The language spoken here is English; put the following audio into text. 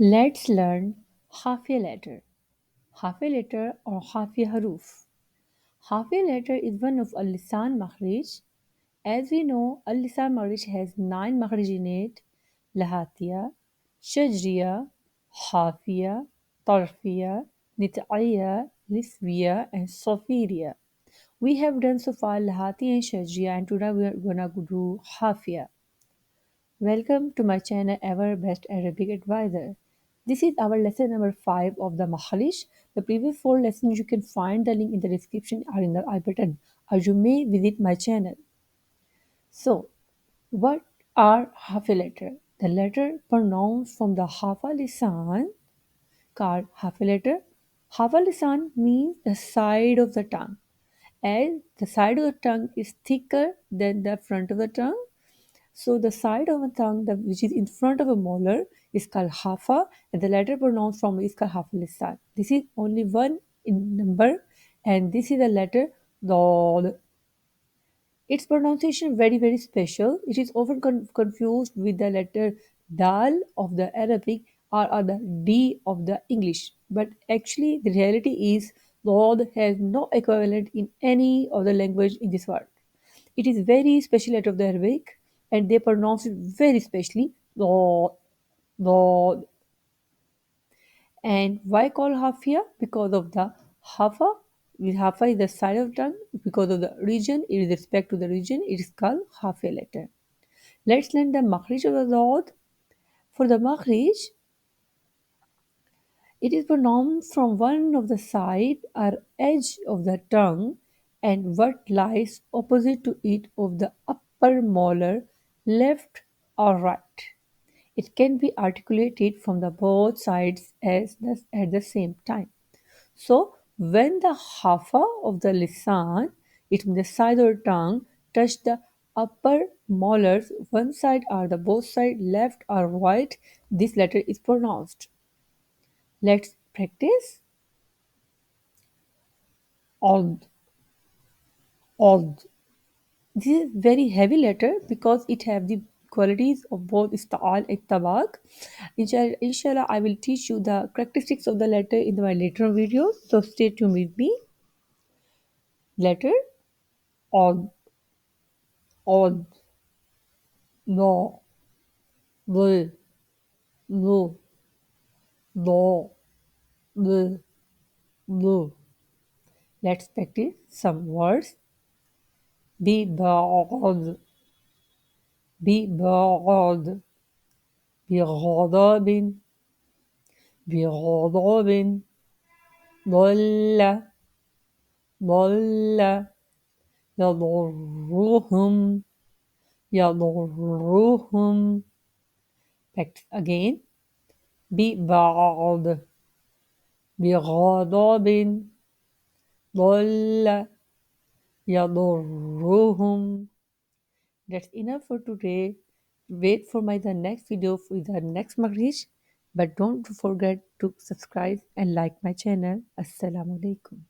Let's learn hafia letter. Hafia letter or hafia huruf. Hafia letter is one of al-lisan makhrij. As we know, al-lisan makhrij has 9 makhrij in it: lahatia, shajriya, hafia, tarfiya, nitaiya, liswiya, and sofiria. We have done so far lahatia and shajriya, and today we are gonna do hafia. Welcome to my channel Ever Best Arabic Advisor. This is our lesson number 5 of the makhraj. The previous 4 lessons you can find the link in the description or in the I button, or you may visit my channel. So, what are hafia letter? The letter pronounced from the hafa lisan called hafia letter. Hafa lisan means the side of the tongue, as the side of the tongue is thicker than the front of the tongue. So the side of a tongue which is in front of a molar is called hafa, and the letter pronounced from it is called hafa lisan. This is only one in number, and this is the letter dod. Its pronunciation very special. It is often confused with the letter dal of the Arabic or the D of the English. But actually, the reality is dod has no equivalent in any other language in this world. It is very special letter of the Arabic, and they pronounce it very specially. Dod, dod. And why call hafia? Because of the hafa. With hafa is the side of tongue. Because of the region, it is respect to the region, it is called hafia letter. Let's learn the makhrij of the dod. For the makhrij, it is pronounced from one of the side or edge of the tongue and what lies opposite to it of the upper molar, left or right. It can be articulated from the both sides at the same time. So when the hafa of the lisan, it means the side of the tongue, touch the upper molars, one side or the both side, left or right, this letter is pronounced. Let's practice. Odd, odd. This is very heavy letter because it have the qualities of both ista'al and tabaq. Inshallah, I will teach you the characteristics of the letter in my later videos. So stay tuned with me. Letter odd, odd, no, the, no, no, the, no. Let's practice some words. ببعض ببعض بغضب بغضب ضل ضل يضرهم يضرهم. Practice again. ببعض بغضب ضل يضرهم. That's enough for today. Wait for my the next video with the next makhraj. But don't forget to subscribe and like my channel. Assalamu alaikum.